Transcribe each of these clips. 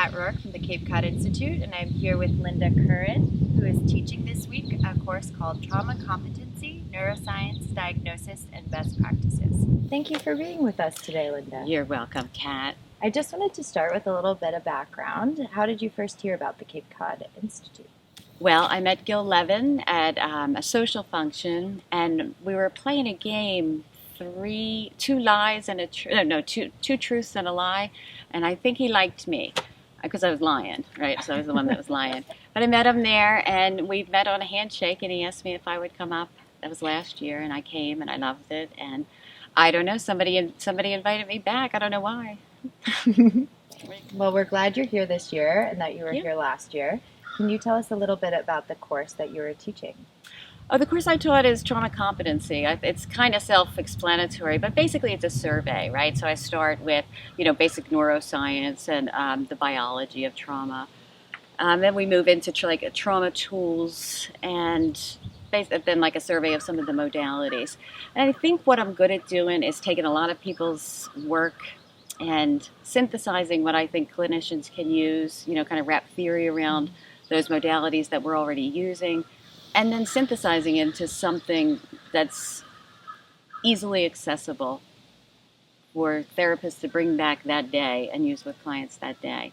Kat Rourke from the Cape Cod Institute, and I'm here with Linda Curran, who is teaching this week a course called Trauma Competency, Neuroscience, Diagnosis, and Best Practices. Thank you for being with us today, Linda. You're welcome, Kat. I just wanted to start with a little bit of background. How did you first hear about the Cape Cod Institute? Well, I met Gil Levin at a social function, and we were playing a game, two lies and two truths and a lie, and I think he liked me because I was lying, right? So I was the one that was lying. But I met him there, and we met on a handshake, and he asked me if I would come up. That was last year, and I came, and I loved it. And I don't know, somebody invited me back. I don't know why. Well, we're glad you're here this year and that you were here last year. Can you tell us a little bit about the course that you were teaching? Oh, the course I taught is Trauma Competency. It's kind of self-explanatory, but basically it's a survey, right? So I start with, basic neuroscience and the biology of trauma. Then we move into trauma tools and then like a survey of some of the modalities. And I think what I'm good at doing is taking a lot of people's work and synthesizing what I think clinicians can use, kind of wrap theory around those modalities that we're already using, and then synthesizing into something that's easily accessible for therapists to bring back that day and use with clients that day.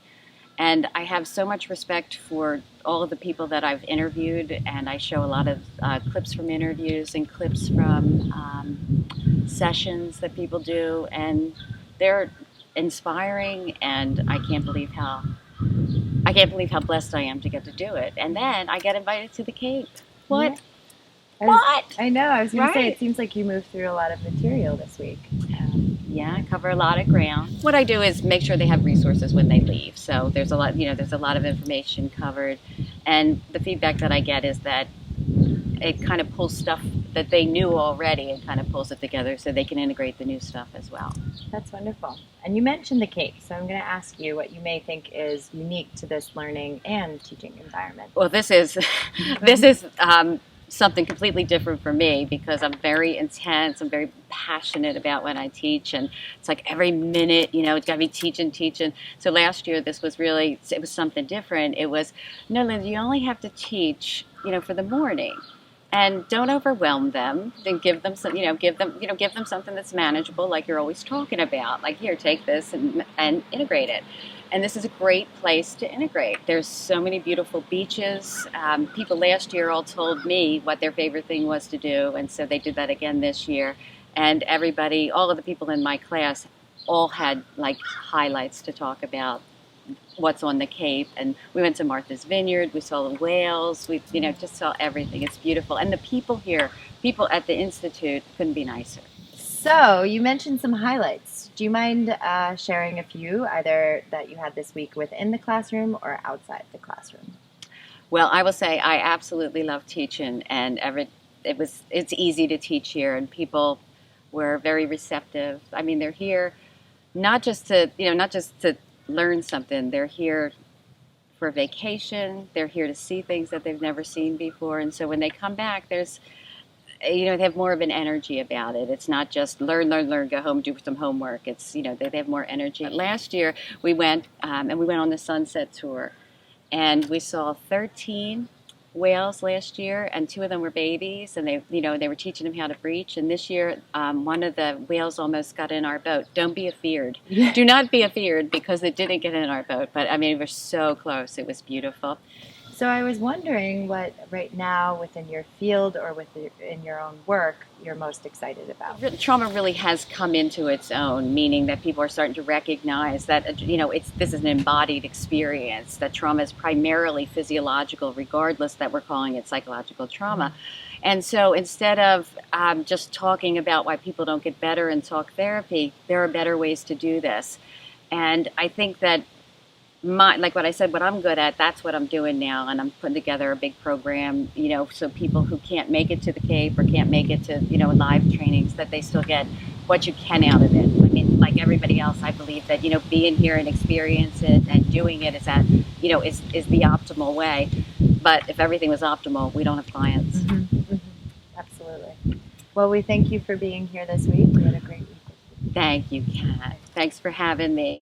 And I have so much respect for all of the people that I've interviewed, and I show a lot of clips from interviews and clips from sessions that people do, and they're inspiring, and I can't believe how blessed I am to get to do it. And then I get invited to the Cape. What? Yeah. I know. I was going to say, it seems like you moved through a lot of material this week. Yeah, I cover a lot of ground. What I do is make sure they have resources when they leave. So there's a lot of information covered, and the feedback that I get is that it kind of pulls stuff that they knew already and kind of pulls it together so they can integrate the new stuff as well. That's wonderful. And you mentioned the Cape, so I'm going to ask you what you may think is unique to this learning and teaching environment. Well, this is something completely different for me because I'm very intense. I'm very passionate about what I teach, and it's like every minute, it's got to be teaching. So last year, it was something different. It was, no, Linda, you only have to teach, for the morning. And don't overwhelm them. Then give them some, give them something that's manageable, like you're always talking about. Like, here, take this and integrate it. And this is a great place to integrate. There's so many beautiful beaches. People last year all told me what their favorite thing was to do, and so they did that again this year. And all of the people in my class, all had like highlights to talk about. What's on the Cape, and we went to Martha's Vineyard, we saw the whales, we just saw everything. It's beautiful, and the people at the Institute couldn't be nicer. So you mentioned some highlights. Do you mind sharing a few, either that you had this week within the classroom or outside the classroom? Well, I will say I absolutely love teaching, and it's easy to teach here, and people were very receptive. I mean, they're here not just to learn something. They're here for vacation. They're here to see things that they've never seen before. And so when they come back, they have more of an energy about it. It's not just learn, go home, do some homework. It's, they have more energy. Last year we went on the sunset tour, and we saw 13 whales last year, and 2 of them were babies, and they were teaching them how to breach. And this year, one of the whales almost got in our boat. Don't be afeared. Yeah. Do not be afeared, because it didn't get in our boat. But I mean, we were so close. It was beautiful. So I was wondering what right now within your field or in your own work you're most excited about. Trauma really has come into its own, meaning that people are starting to recognize that this is an embodied experience, that trauma is primarily physiological, regardless that we're calling it psychological trauma. Mm-hmm. And so instead of just talking about why people don't get better in talk therapy, there are better ways to do this. And I think that like what I said, what I'm good at, that's what I'm doing now, and I'm putting together a big program, so people who can't make it to the Cape or can't make it to, live trainings, that they still get what you can out of it. I mean, like everybody else, I believe that, being here and experience it and doing it is the optimal way. But if everything was optimal, we don't have clients. Mm-hmm. Mm-hmm. Absolutely. Well, we thank you for being here this week. We had a great week. Thank you, Kat. Thanks for having me.